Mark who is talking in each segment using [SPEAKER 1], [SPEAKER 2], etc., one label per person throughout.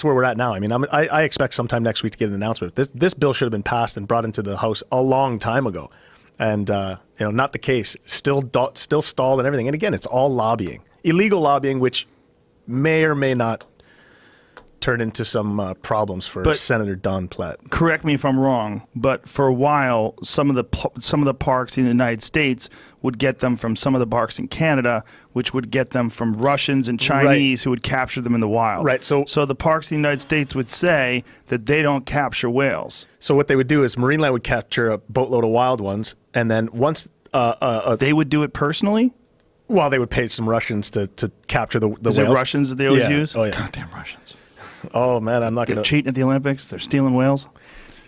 [SPEAKER 1] that's where we're at now. I mean, I expect sometime next week to get an announcement. This bill should have been passed and brought into the House a long time ago, and not the case. Still stalled and everything. And again, it's all lobbying, illegal lobbying, which may or may not turn into some problems for Senator Don Platt.
[SPEAKER 2] Correct me if I'm wrong, but for a while, some of the parks in the United States would get them from some of the parks in Canada, which would get them from Russians and Chinese who would capture them in the wild.
[SPEAKER 1] Right. So
[SPEAKER 2] the parks in the United States would say that they don't capture whales.
[SPEAKER 1] So what they would do is Marineland would capture a boatload of wild ones, and then once
[SPEAKER 2] they would do it personally.
[SPEAKER 1] Well, they would pay some Russians to capture the whales.
[SPEAKER 2] Is it Russians that they always
[SPEAKER 1] Yeah.
[SPEAKER 2] use?
[SPEAKER 1] Oh, yeah.
[SPEAKER 2] Goddamn Russians.
[SPEAKER 1] Oh man, I'm not
[SPEAKER 2] They're
[SPEAKER 1] going to
[SPEAKER 2] cheating at the Olympics. They're stealing whales.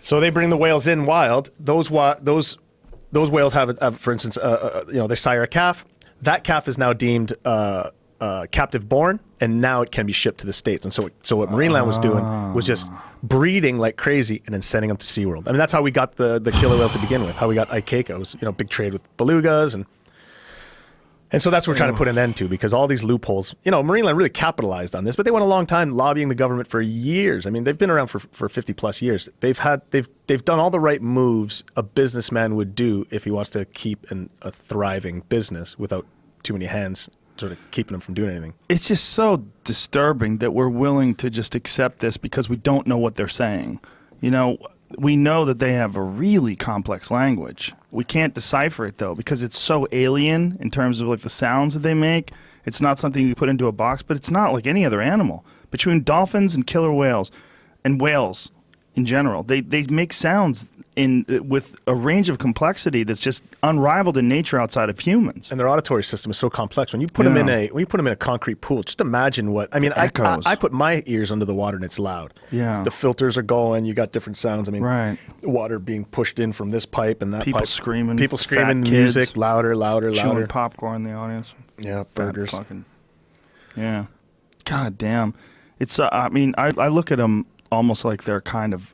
[SPEAKER 1] So they bring the whales in wild. Those whales have, for instance, they sire a calf. That calf is now deemed captive born, and now it can be shipped to the States. And so what Marineland was doing was just breeding like crazy and then sending them to SeaWorld. I mean, that's how we got the killer whale to begin with. How we got Ikeka. It was big trade with belugas and so that's what we're trying to put an end to, because all these loopholes, Marineland really capitalized on this, but they went a long time lobbying the government for years. I mean, they've been around for 50 plus years. They've done all the right moves a businessman would do if he wants to keep a thriving business without too many hands sort of keeping them from doing anything.
[SPEAKER 2] It's just so disturbing that we're willing to just accept this because we don't know what they're saying. We know that they have a really complex language. We can't decipher it, though, because it's so alien in terms of like the sounds that they make. It's not something you put into a box, but it's not like any other animal. Between dolphins and killer whales, and whales in general, they make sounds with a range of complexity that's just unrivaled in nature outside of humans.
[SPEAKER 1] And their auditory system is so complex. When you put them in a concrete pool, just imagine what I mean. I put my ears under the water and it's loud.
[SPEAKER 2] Yeah,
[SPEAKER 1] the filters are going. You got different sounds. I mean,
[SPEAKER 2] right.
[SPEAKER 1] Water being pushed in from this pipe and that
[SPEAKER 2] people
[SPEAKER 1] pipe.
[SPEAKER 2] Screaming,
[SPEAKER 1] people screaming,
[SPEAKER 2] music,
[SPEAKER 1] kids, louder,
[SPEAKER 2] chewing popcorn in the audience.
[SPEAKER 1] Yeah, burgers.
[SPEAKER 2] Yeah, god damn. It's I mean, I look at them almost like they're kind of.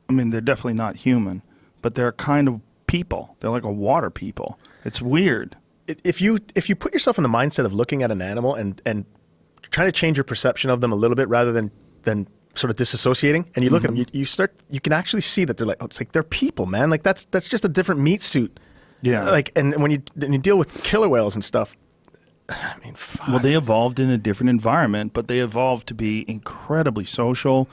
[SPEAKER 2] I mean, they're definitely not human, but they're kind of people. They're like a water people. It's weird.
[SPEAKER 1] If you put yourself in the mindset of looking at an animal and trying to change your perception of them a little bit rather than sort of disassociating, and you look at them, you can actually see that they're like, it's like they're people, man. Like that's just a different meat suit.
[SPEAKER 2] Yeah.
[SPEAKER 1] Like, and when you deal with killer whales and stuff, I mean, fuck.
[SPEAKER 2] Well, they evolved in a different environment, but they evolved to be incredibly social.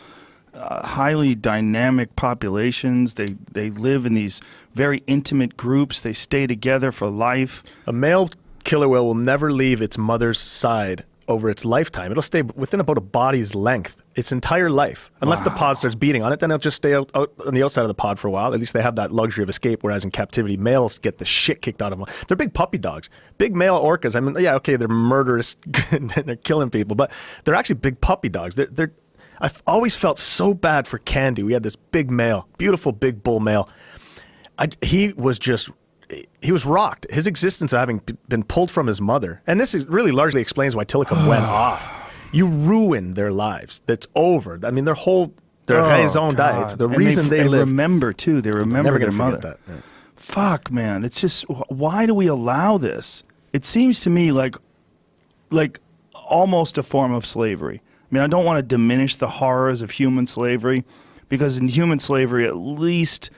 [SPEAKER 2] Highly dynamic populations. They live in these very intimate groups. They stay together for life.
[SPEAKER 1] A male killer whale will never leave its mother's side over its lifetime. It'll stay within about a body's length its entire life. Unless the pod starts beating on it, then it'll just stay out on the outside of the pod for a while. At least they have that luxury of escape, whereas in captivity, males get the shit kicked out of them. They're big puppy dogs. Big male orcas. I mean, yeah, okay, they're murderous and they're killing people, but they're actually big puppy dogs. I've always felt so bad for Candy. We had this big male, beautiful big bull male. He was rocked. His existence having been pulled from his mother. And this really largely explains why Tilikum went off. You ruin their lives. That's over. I mean, their raison d'etre, the reason they live.
[SPEAKER 2] Remember, too. They remember their mother.
[SPEAKER 1] That. Yeah.
[SPEAKER 2] Fuck, man. It's just, why do we allow this? It seems to me like almost a form of slavery. I mean, I don't want to diminish the horrors of human slavery, because in human slavery, at least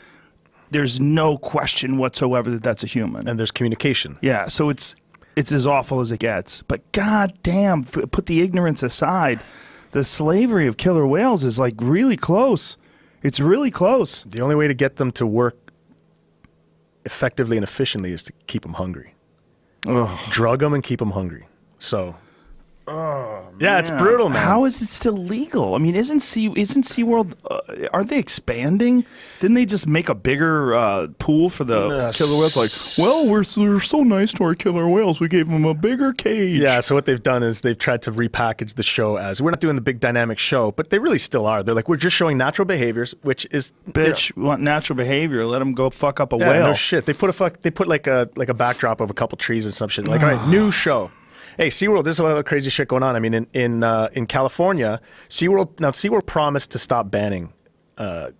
[SPEAKER 2] there's no question whatsoever that that's a human.
[SPEAKER 1] And there's communication.
[SPEAKER 2] Yeah, so it's as awful as it gets. But goddamn, put the ignorance aside, the slavery of killer whales is like really close. It's really close.
[SPEAKER 1] The only way to get them to work effectively and efficiently is to keep them hungry.
[SPEAKER 2] Ugh.
[SPEAKER 1] Drug them and keep them hungry. So...
[SPEAKER 2] Oh,
[SPEAKER 1] yeah, it's brutal, man.
[SPEAKER 2] How is it still legal? I mean, isn't SeaWorld, aren't they expanding? Didn't they just make a bigger pool for the killer whales? Like, well, we're so nice to our killer whales, we gave them a bigger cage.
[SPEAKER 1] Yeah, so what they've done is they've tried to repackage the show as, we're not doing the big dynamic show, but they really still are. They're like, we're just showing natural behaviors, which is...
[SPEAKER 2] Bitch, we want natural behavior. Let them go fuck up a
[SPEAKER 1] yeah,
[SPEAKER 2] whale.
[SPEAKER 1] No shit. They put like a backdrop of a couple trees or some shit. Like, all right, new show. Hey, SeaWorld, there's a lot of crazy shit going on. I mean, in California, SeaWorld promised to stop banning, or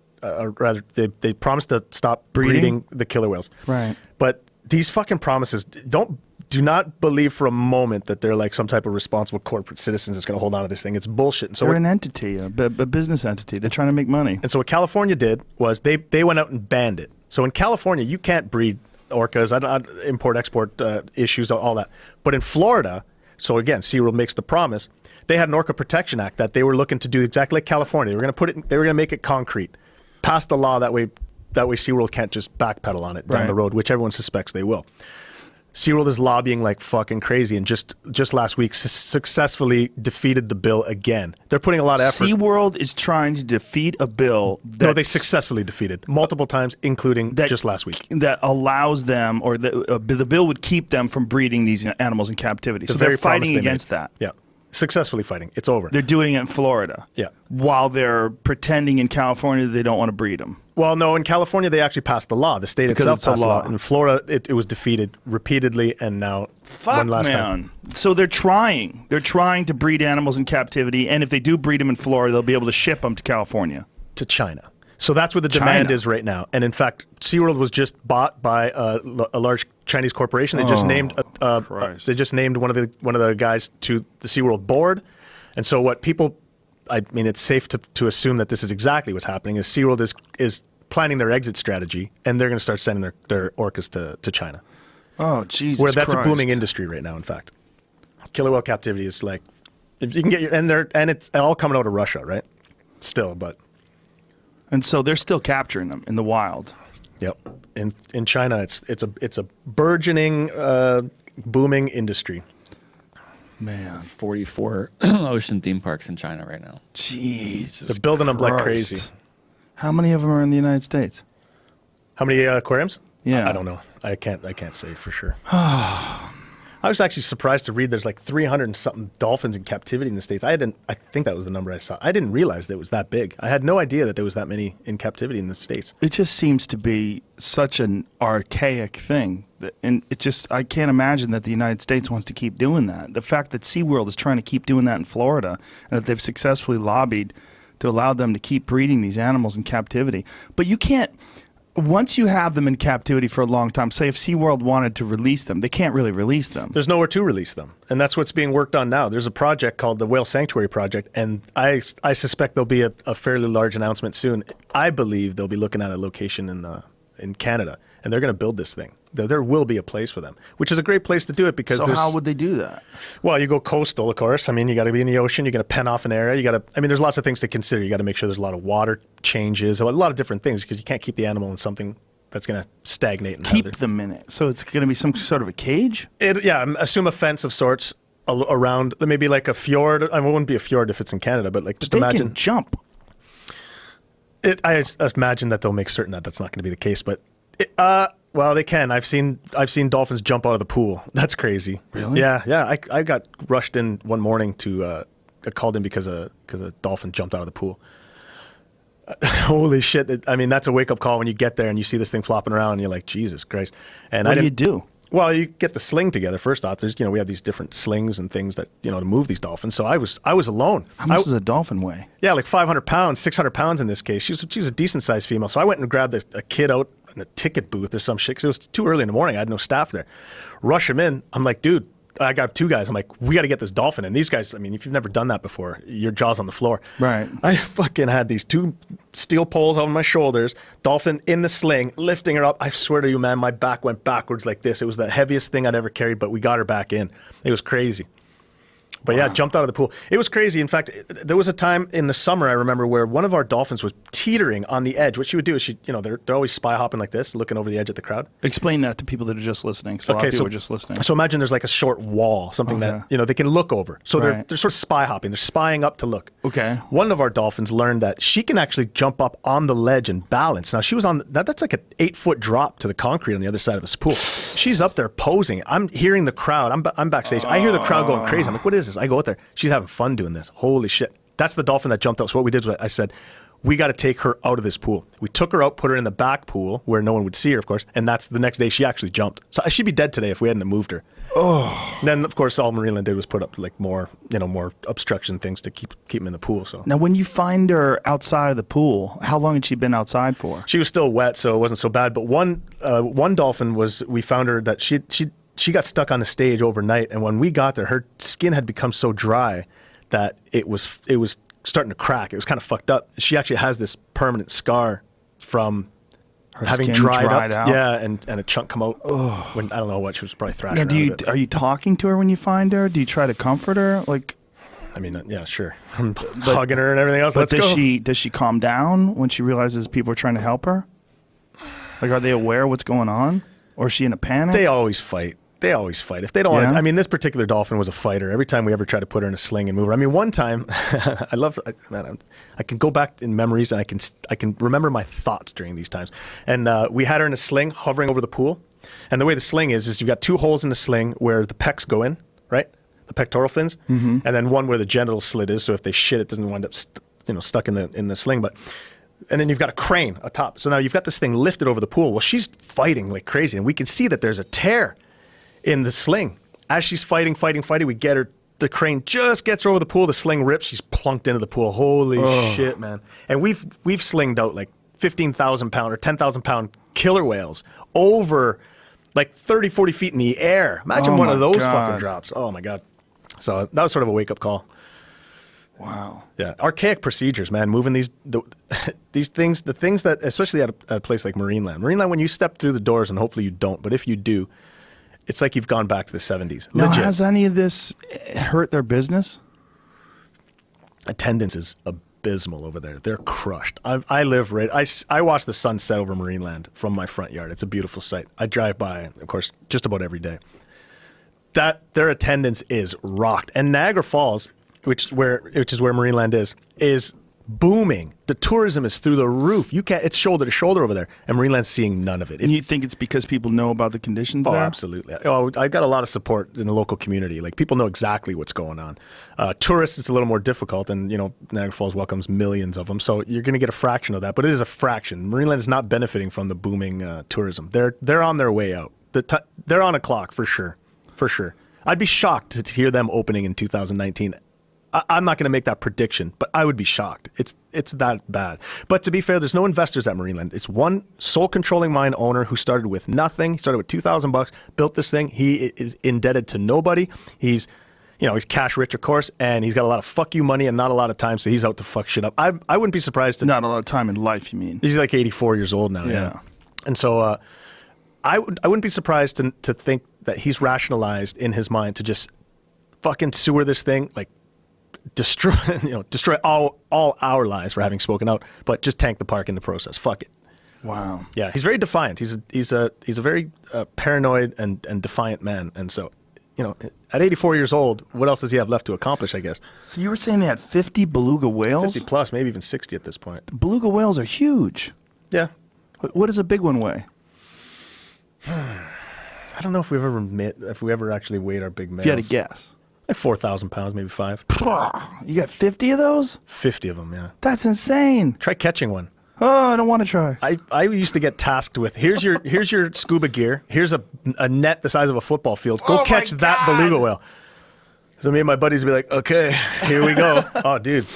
[SPEAKER 1] rather, they promised to stop breeding the killer whales.
[SPEAKER 2] Right.
[SPEAKER 1] But these fucking promises don't do not believe for a moment that they're like some type of responsible corporate citizens that's going to hold on to this thing. It's bullshit. And so
[SPEAKER 2] they're an entity, a business entity. They're trying to make money.
[SPEAKER 1] And so what California did was they went out and banned it. So in California, you can't breed orcas, import-export issues, all that. But in Florida, so again, SeaWorld makes the promise, they had an Orca Protection Act that they were looking to do exactly like California. They were going to make it concrete, pass the law that way SeaWorld can't just backpedal on it down the road, which everyone suspects they will. SeaWorld is lobbying like fucking crazy, and just last week successfully defeated the bill again. They're putting a lot of effort.
[SPEAKER 2] SeaWorld is trying to defeat a bill that...
[SPEAKER 1] No, they successfully defeated multiple times, including just last week.
[SPEAKER 2] That allows them, or the bill would keep them from breeding these animals in captivity. So they're fighting against that.
[SPEAKER 1] Yeah. Successfully fighting. It's over.
[SPEAKER 2] They're doing it in Florida.
[SPEAKER 1] Yeah.
[SPEAKER 2] While they're pretending in California that they don't want to breed them.
[SPEAKER 1] Well, no, in California they actually passed the law. The state itself passed the law. In Florida, it was defeated repeatedly, and now one last time.
[SPEAKER 2] So they're trying. They're trying to breed animals in captivity, and if they do breed them in Florida, they'll be able to ship them to California.
[SPEAKER 1] To China. So that's where the demand is right now. And in fact, SeaWorld was just bought by a large Chinese corporation. They just named one of the guys to the SeaWorld board. And so what people, I mean, it's safe to assume that this is exactly what's happening. Is SeaWorld is planning their exit strategy, and they're going to start sending their orcas to China.
[SPEAKER 2] Oh, Jesus
[SPEAKER 1] Where that's
[SPEAKER 2] Christ.
[SPEAKER 1] a booming industry right now. In fact, killer whale captivity is like, if you can get and it's all coming out of Russia, right? Still, but.
[SPEAKER 2] And so they're still capturing them in the wild.
[SPEAKER 1] Yep. In China, it's a burgeoning, booming industry.
[SPEAKER 2] Man,
[SPEAKER 3] 44 ocean theme parks in China right now.
[SPEAKER 2] Jesus,
[SPEAKER 1] they're building them like
[SPEAKER 2] Christ.
[SPEAKER 1] crazy.
[SPEAKER 2] How many of them are in the United States?
[SPEAKER 1] How many aquariums?
[SPEAKER 2] Yeah,
[SPEAKER 1] I don't know. I can't say for sure. I was actually surprised to read there's like 300 and something dolphins in captivity in the States. I think that was the number I saw. I didn't realize that it was that big. I had no idea that there was that many in captivity in the States.
[SPEAKER 2] It just seems to be such an archaic thing. And I can't imagine that the United States wants to keep doing that. The fact that SeaWorld is trying to keep doing that in Florida, and that they've successfully lobbied to allow them to keep breeding these animals in captivity. But you can't... Once you have them in captivity for a long time, say if SeaWorld wanted to release them, they can't really release them.
[SPEAKER 1] There's nowhere to release them. And that's what's being worked on now. There's a project called the Whale Sanctuary Project, and I suspect there'll be a fairly large announcement soon. I believe they'll be looking at a location in Canada, and they're going to build this thing. There will be a place for them, which is a great place to do it because
[SPEAKER 2] So how would they do that?
[SPEAKER 1] Well, you go coastal, of course. I mean, you got to be in the ocean. You got to pen off an area. There's lots of things to consider. You got to make sure there's a lot of water changes, a lot of different things, because you can't keep the animal in something that's going to stagnate. And
[SPEAKER 2] keep them in it. So it's going to be some sort of a cage?
[SPEAKER 1] Assume a fence of sorts around, maybe like a fjord. I mean, it wouldn't be a fjord if it's in Canada, but like just imagine.
[SPEAKER 2] They can jump.
[SPEAKER 1] I imagine that they'll make certain that that's not going to be the case, but well, they can. I've seen dolphins jump out of the pool. That's crazy.
[SPEAKER 2] Really?
[SPEAKER 1] Yeah. I got rushed in one morning to called in because a dolphin jumped out of the pool. Holy shit! I mean, that's a wake up call when you get there and you see this thing flopping around, and you're like, Jesus Christ! And
[SPEAKER 2] what do you do?
[SPEAKER 1] Well, you get the sling together first off. There's we have these different slings and things that to move these dolphins. So I was alone.
[SPEAKER 2] How much does a dolphin weigh?
[SPEAKER 1] Yeah, like 500 pounds, 600 pounds in this case. She was a decent sized female. So I went and grabbed a kid out in a ticket booth or some shit because it was too early in the morning. I had no staff there. Rush him in. I'm like, dude. I got two guys. I'm like, we got to get this dolphin. And these guys, I mean, if you've never done that before, your jaw's on the floor.
[SPEAKER 2] Right.
[SPEAKER 1] I fucking had these two steel poles on my shoulders, dolphin in the sling, lifting her up. I swear to you, man, my back went backwards like this. It was the heaviest thing I'd ever carried, but we got her back in. It was crazy. But yeah, jumped out of the pool. It was crazy. In fact, there was a time in the summer I remember where one of our dolphins was teetering on the edge. What she would do is they're always spy hopping like this, looking over the edge at the crowd.
[SPEAKER 2] Explain that to people that are just listening. So a lot of people are just listening.
[SPEAKER 1] So imagine there's like a short wall, something that they can look over. So they're sort of spy hopping. They're spying up to look.
[SPEAKER 2] Okay.
[SPEAKER 1] One of our dolphins learned that she can actually jump up on the ledge and balance. Now she was on that's like an 8-foot drop to the concrete on the other side of this pool. She's up there posing. I'm hearing the crowd. I'm backstage. I hear the crowd going crazy. I'm like, what is this? I go out there. She's having fun doing this. Holy shit. That's the dolphin that jumped out. So what we did was I said, we got to take her out of this pool. We took her out, put her in the back pool where no one would see her, of course. And that's the next day she actually jumped. So she'd be dead today if we hadn't moved her. Oh. Then, of course, all Marineland did was put up like more obstruction things to keep them in the pool. So
[SPEAKER 2] now, when you find her outside of the pool, how long had she been outside for?
[SPEAKER 1] She was still wet, so it wasn't so bad. But one dolphin we found her that she she got stuck on the stage overnight, and when we got there, her skin had become so dry that it was starting to crack. It was kind of fucked up. She actually has this permanent scar from
[SPEAKER 2] Her
[SPEAKER 1] having
[SPEAKER 2] skin
[SPEAKER 1] dried up.
[SPEAKER 2] out.
[SPEAKER 1] Yeah, and a chunk come out. When I don't know what, she was probably thrashing
[SPEAKER 2] Yeah,
[SPEAKER 1] around a bit.
[SPEAKER 2] are you talking to her when you find her? Do you try to comfort her? Like,
[SPEAKER 1] I mean, yeah, sure. I'm hugging her and everything else.
[SPEAKER 2] but
[SPEAKER 1] Let's go.
[SPEAKER 2] does she calm down when she realizes people are trying to help her? Like, are they aware of what's going on? Or is she in a panic?
[SPEAKER 1] They always fight. If they don't want
[SPEAKER 2] Yeah?
[SPEAKER 1] to, I mean, this particular dolphin was a fighter. Every time we ever try to put her in a sling and move her. I mean, one time, I can go back in memories and I can remember my thoughts during these times. And we had her in a sling hovering over the pool. And the way the sling is you've got 2 holes in the sling where the pecs go in, right? The pectoral fins. Mm-hmm. And then one where the genital slit is. So if they shit, it doesn't wind up stuck in the sling. And then you've got a crane atop. So now you've got this thing lifted over the pool. Well, she's fighting like crazy. And we can see that there's a tear in the sling. As she's fighting, we get her. The crane just gets her over the pool. The sling rips. She's plunked into the pool. Holy shit, man! And we've slinged out like 15,000 pound or 10,000 pound killer whales over like 30, 40 feet in the air. Imagine one of those fucking drops. Oh my god! So that was sort of a wake up call.
[SPEAKER 2] Wow.
[SPEAKER 1] Yeah, archaic procedures, man. Moving these things, the things that, especially at a place like Marineland. Marineland, when you step through the doors, and hopefully you don't, but if you do, it's like you've gone back to the 70s.
[SPEAKER 2] Now,
[SPEAKER 1] Legit.
[SPEAKER 2] has any of this hurt their business?
[SPEAKER 1] Attendance is abysmal over there. They're crushed. I live right. I watch the sun set over Marineland from my front yard. It's a beautiful sight. I drive by, of course, just about every day. Their attendance is rocked. And Niagara Falls, which is where Marineland is booming. The tourism is through the roof. It's shoulder to shoulder over there, and Marineland's seeing none of it.
[SPEAKER 2] And you think it's because people know about the conditions there?
[SPEAKER 1] Absolutely. Oh, I got a lot of support in the local community. Like, people know exactly what's going on. Tourists, it's a little more difficult, and Niagara Falls welcomes millions of them, so you're going to get a fraction of that. But it is a fraction. Marineland is not benefiting from the booming tourism. They're on their way out. They're on a clock for sure. For sure. I'd be shocked to hear them opening in 2019. I'm not going to make that prediction, but I would be shocked. It's that bad. But to be fair, there's no investors at Marineland. It's one sole controlling mind owner who started with nothing. He started with $2,000, built this thing. He is indebted to nobody. He's cash rich, of course, and he's got a lot of fuck you money and not a lot of time, so he's out to fuck shit up. I wouldn't be surprised to...
[SPEAKER 2] Not a lot of time in life, you mean?
[SPEAKER 1] He's like 84 years old now. Yeah. And so I wouldn't be surprised to think that he's rationalized in his mind to just fucking sewer this thing, like, destroy all our lives for having spoken out, but just tank the park in the process. Fuck it.
[SPEAKER 2] Wow.
[SPEAKER 1] Yeah, he's very defiant. He's a very paranoid and defiant man. And so, at 84 years old, what else does he have left to accomplish, I guess?
[SPEAKER 2] So you were saying they had 50 beluga whales?
[SPEAKER 1] 50 plus, maybe even 60 at this point.
[SPEAKER 2] Beluga whales are huge.
[SPEAKER 1] Yeah.
[SPEAKER 2] What does a big one weigh?
[SPEAKER 1] I don't know if we ever actually weighed our big males.
[SPEAKER 2] If you had to guess.
[SPEAKER 1] Like 4,000 pounds, maybe 5.
[SPEAKER 2] You got 50 of those?
[SPEAKER 1] 50 of them, yeah.
[SPEAKER 2] That's insane.
[SPEAKER 1] Try catching one.
[SPEAKER 2] Oh, I don't want to try.
[SPEAKER 1] I used to get tasked with, here's your scuba gear. Here's a net the size of a football field. Go catch that beluga whale. So me and my buddies would be like, okay, here we go. Oh, dude,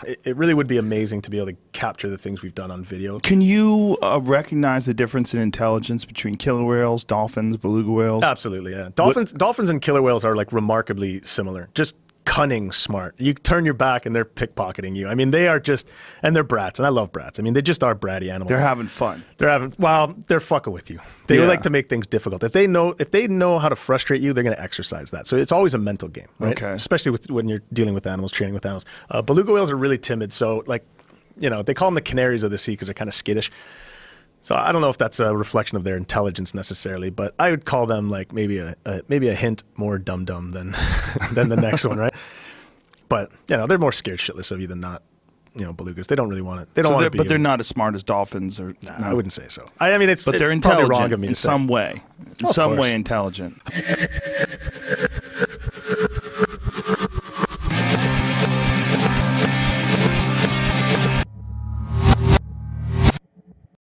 [SPEAKER 1] it really would be amazing to be able to capture the things we've done on video.
[SPEAKER 2] Can you recognize the difference in intelligence between killer whales, dolphins, beluga whales?
[SPEAKER 1] Absolutely, yeah. Dolphins and killer whales are like remarkably similar. Just cunning, smart. You turn your back and they're pickpocketing you. I mean, they are just, and they're brats, and I love brats. I mean, they just are bratty animals.
[SPEAKER 2] They're having fun.
[SPEAKER 1] They're fucking with you. They like to make things difficult. If they know how to frustrate you, they're going to exercise that. So it's always a mental game, right?
[SPEAKER 2] Okay.
[SPEAKER 1] Especially when you're dealing with animals, training with animals. Beluga whales are really timid. So like, they call them the canaries of the sea because they're kind of skittish. So I don't know if that's a reflection of their intelligence necessarily, but I would call them like maybe a hint more dum-dum than the next one, right? But they're more scared shitless of you than not. Belugas. They don't really want it. They don't want to be.
[SPEAKER 2] But they're not as smart as dolphins, or
[SPEAKER 1] no. I wouldn't say so. I mean,
[SPEAKER 2] but they're
[SPEAKER 1] intelligent
[SPEAKER 2] wrong of me in some way. In some way, intelligent.